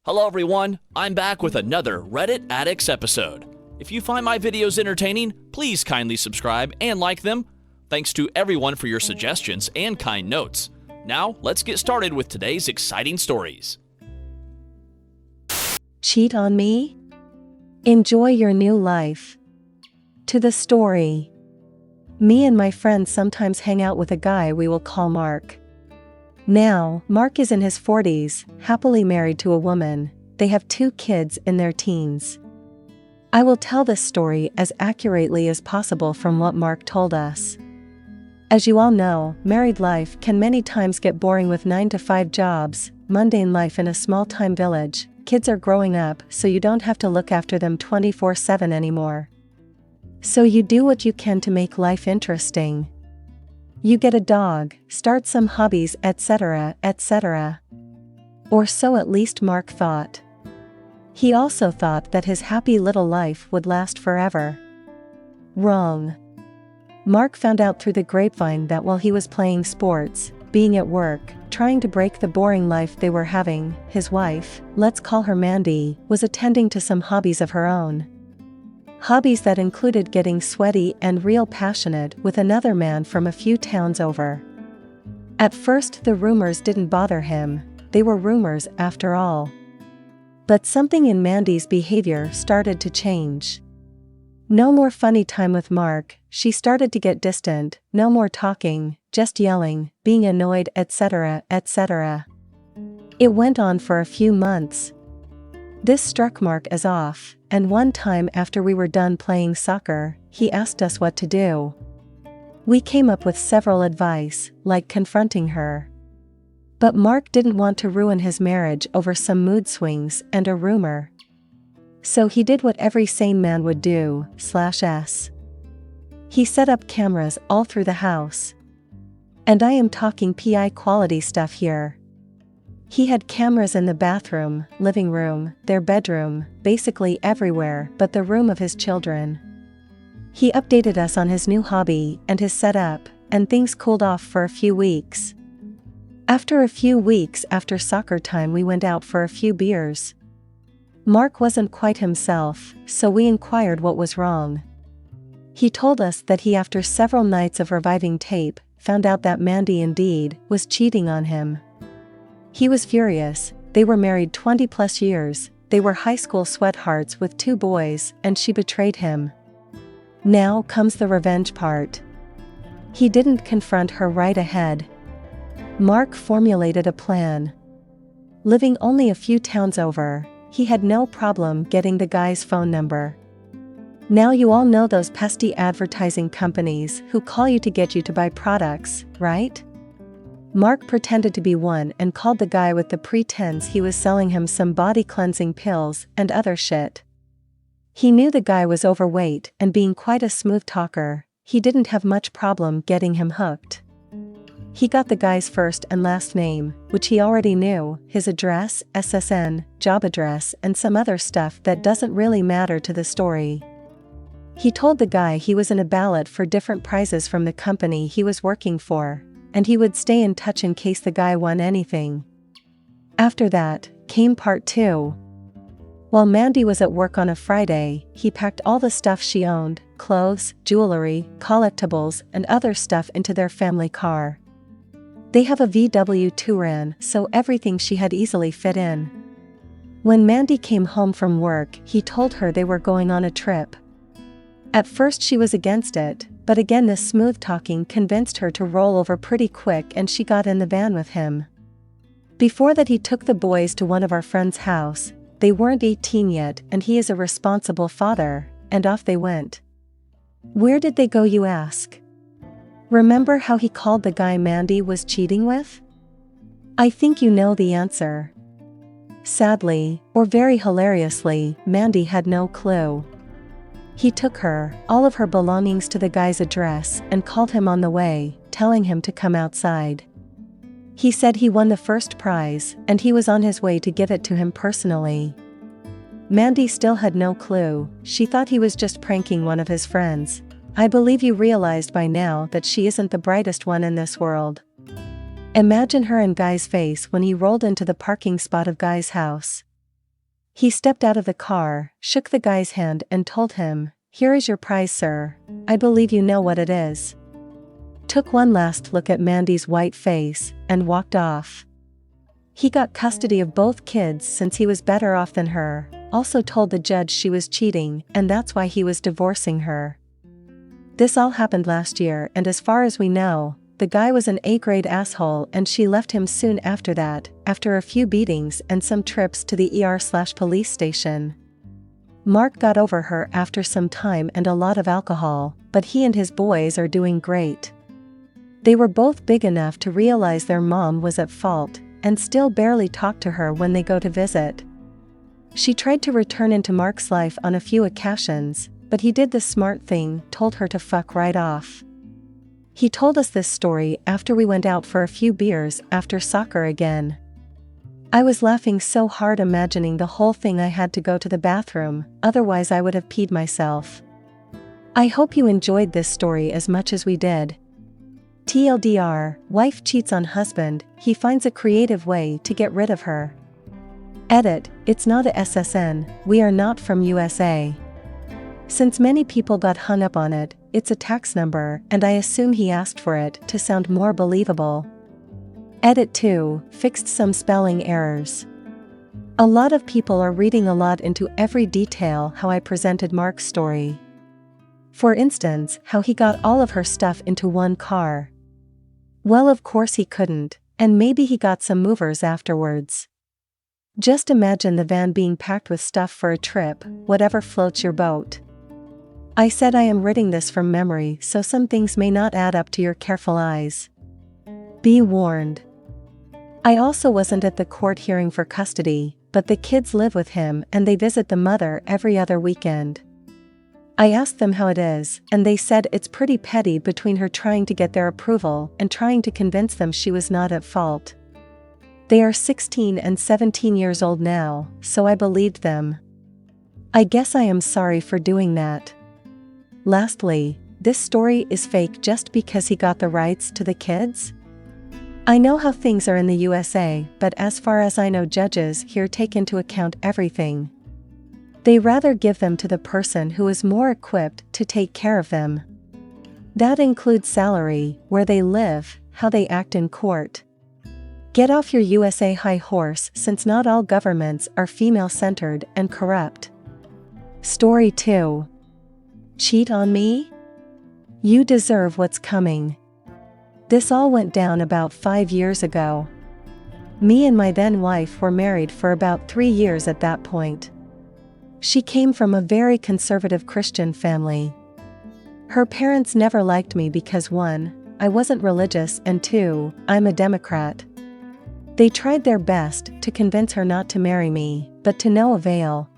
Hello everyone, I'm back with another Reddit Addicts episode. If you find my videos entertaining, please kindly subscribe and like them. Thanks to everyone for your suggestions and kind notes. Now, let's get started with today's exciting stories. Cheat on me? Enjoy your new life. To the story. Me and my friends sometimes hang out with a guy we will call Mark. Now, Mark is in his 40s, happily married to a woman. They have 2 kids in their teens. I will tell this story as accurately as possible from what Mark told us. As you all know, married life can many times get boring with 9-to-5 jobs, mundane life in a small-time village. Kids are growing up, so you don't have to look after them 24/7 anymore. So you do what you can to make life interesting. You get a dog, start some hobbies, etc., etc. Or so at least Mark thought. He also thought that his happy little life would last forever. Wrong. Mark found out through the grapevine that while he was playing sports, being at work, trying to break the boring life they were having, his wife, let's call her Mandy, was attending to some hobbies of her own. Hobbies that included getting sweaty and real passionate with another man from a few towns over. At first the rumors didn't bother him, they were rumors after all. But something in Mandy's behavior started to change. No more funny time with Mark, she started to get distant, no more talking, just yelling, being annoyed, etc., etc. It went on for a few months. This struck Mark as off, and one time after we were done playing soccer, he asked us what to do. We came up with several advice, like confronting her. But Mark didn't want to ruin his marriage over some mood swings and a rumor. So he did what every sane man would do, /s. He set up cameras all through the house. And I am talking PI quality stuff here. He had cameras in the bathroom, living room, their bedroom, basically everywhere but the room of his children. He updated us on his new hobby and his setup, and things cooled off for a few weeks. After a few weeks after soccer time we went out for a few beers. Mark wasn't quite himself, so we inquired what was wrong. He told us that he, after several nights of reviving tape, found out that Mandy indeed was cheating on him. He was furious. They were married 20+ years, they were high school sweethearts with 2 boys, and she betrayed him. Now comes the revenge part. He didn't confront her right ahead. Mark formulated a plan. Living only a few towns over, he had no problem getting the guy's phone number. Now you all know those pesky advertising companies who call you to get you to buy products, right? Mark pretended to be one and called the guy with the pretense he was selling him some body cleansing pills and other shit. He knew the guy was overweight, and being quite a smooth talker, he didn't have much problem getting him hooked. He got the guy's first and last name, which he already knew, his address, SSN, job address, and some other stuff that doesn't really matter to the story. He told the guy he was in a ballot for different prizes from the company he was working for, and he would stay in touch in case the guy won anything. After that, came part 2. While Mandy was at work on a Friday, he packed all the stuff she owned, clothes, jewelry, collectibles, and other stuff into their family car. They have a VW Touran, so everything she had easily fit in. When Mandy came home from work, he told her they were going on a trip. At first she was against it, but again this smooth talking convinced her to roll over pretty quick, and she got in the van with him. Before that he took the boys to one of our friends' house. They weren't 18 yet, and he is a responsible father, and off they went. Where did they go, you ask? Remember how he called the guy Mandy was cheating with? I think you know the answer. Sadly, or very hilariously, Mandy had no clue. He took her, all of her belongings, to the guy's address and called him on the way, telling him to come outside. He said he won the first prize, and he was on his way to give it to him personally. Mandy still had no clue. She thought he was just pranking one of his friends. I believe you realized by now that she isn't the brightest one in this world. Imagine her and Guy's face when he rolled into the parking spot of Guy's house. He stepped out of the car, shook the guy's hand and told him, "Here is your prize, sir. I believe you know what it is." Took one last look at Mandy's white face, and walked off. He got custody of both kids since he was better off than her, also told the judge she was cheating and that's why he was divorcing her. This all happened last year and as far as we know, the guy was an A-grade asshole and she left him soon after that, after a few beatings and some trips to the ER/police station. Mark got over her after some time and a lot of alcohol, but he and his boys are doing great. They were both big enough to realize their mom was at fault, and still barely talk to her when they go to visit. She tried to return into Mark's life on a few occasions, but he did the smart thing, told her to fuck right off. He told us this story after we went out for a few beers after soccer again. I was laughing so hard imagining the whole thing. I had to go to the bathroom, otherwise I would have peed myself. I hope you enjoyed this story as much as we did. TLDR, wife cheats on husband, he finds a creative way to get rid of her. Edit, it's not a SSN, we are not from USA. Since many people got hung up on it, it's a tax number and I assume he asked for it to sound more believable. Edit 2, fixed some spelling errors. A lot of people are reading a lot into every detail how I presented Mark's story. For instance, how he got all of her stuff into one car. Well, of course he couldn't, and maybe he got some movers afterwards. Just imagine the van being packed with stuff for a trip, whatever floats your boat. I said I am reading this from memory, so some things may not add up to your careful eyes. Be warned. I also wasn't at the court hearing for custody, but the kids live with him and they visit the mother every other weekend. I asked them how it is, and they said it's pretty petty between her trying to get their approval and trying to convince them she was not at fault. They are 16 and 17 years old now, so I believed them. I guess I am sorry for doing that. Lastly, this story is fake just because he got the rights to the kids? I know how things are in the USA, but as far as I know, judges here take into account everything. They rather give them to the person who is more equipped to take care of them. That includes salary, where they live, how they act in court. Get off your USA high horse, since not all governments are female-centered and corrupt. Story 2. Cheat on me? You deserve what's coming. This all went down about 5 years ago. Me and my then wife were married for about 3 years at that point. She came from a very conservative Christian family. Her parents never liked me because 1, I wasn't religious and 2, I'm a Democrat. They tried their best to convince her not to marry me, but to no avail.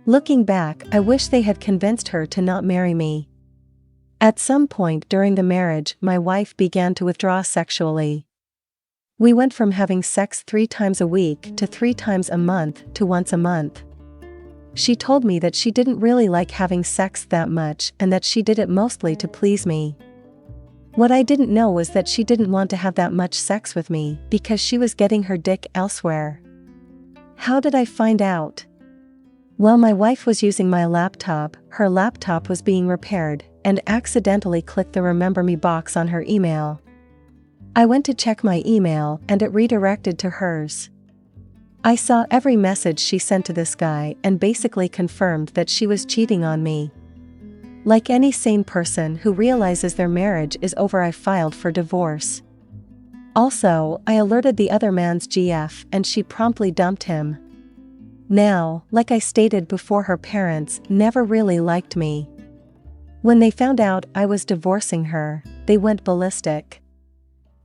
Looking back, I wish they had convinced her to not marry me. At some point during the marriage, my wife began to withdraw sexually. We went from having sex 3 times a week to 3 times a month to once a month. She told me that she didn't really like having sex that much and that she did it mostly to please me. What I didn't know was that she didn't want to have that much sex with me because she was getting her dick elsewhere. How did I find out? Well, my wife was using my laptop, her laptop was being repaired, and accidentally clicked the Remember Me box on her email. I went to check my email and it redirected to hers. I saw every message she sent to this guy and basically confirmed that she was cheating on me. Like any sane person who realizes their marriage is over, I filed for divorce. Also, I alerted the other man's GF and she promptly dumped him. Now, like I stated before, her parents never really liked me. When they found out I was divorcing her, they went ballistic.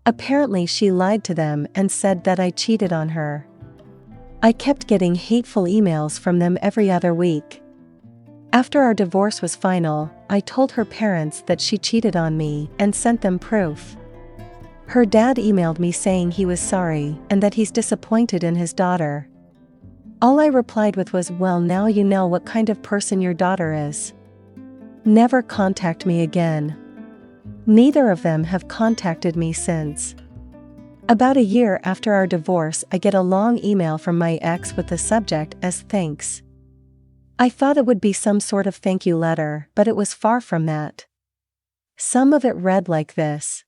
Apparently she lied to them and said that I cheated on her. I kept getting hateful emails from them every other week. After our divorce was final, I told her parents that she cheated on me and sent them proof. Her dad emailed me saying he was sorry and that he's disappointed in his daughter. All I replied with was, "Well, now you know what kind of person your daughter is. Never contact me again." Neither of them have contacted me since. About a year after our divorce, I get a long email from my ex with the subject as thanks. I thought it would be some sort of thank you letter, but it was far from that. Some of it read like this.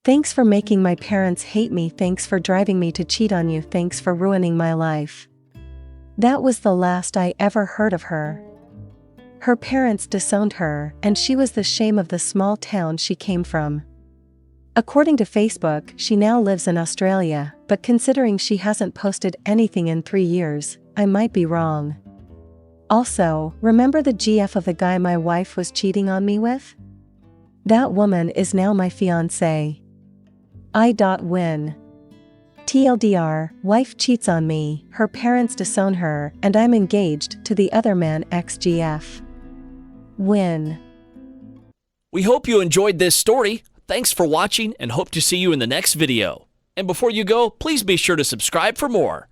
Thanks for making my parents hate me. Thanks for driving me to cheat on you. Thanks for ruining my life. That was the last I ever heard of her. Her parents disowned her, and she was the shame of the small town she came from. According to Facebook, she now lives in Australia, but considering she hasn't posted anything in 3 years, I might be wrong. Also, remember the GF of the guy my wife was cheating on me with? That woman is now my fiancé. I.win. TLDR, wife cheats on me, her parents disown her, and I'm engaged to the other man XGF. Win. We hope you enjoyed this story. Thanks for watching and hope to see you in the next video. And before you go, please be sure to subscribe for more.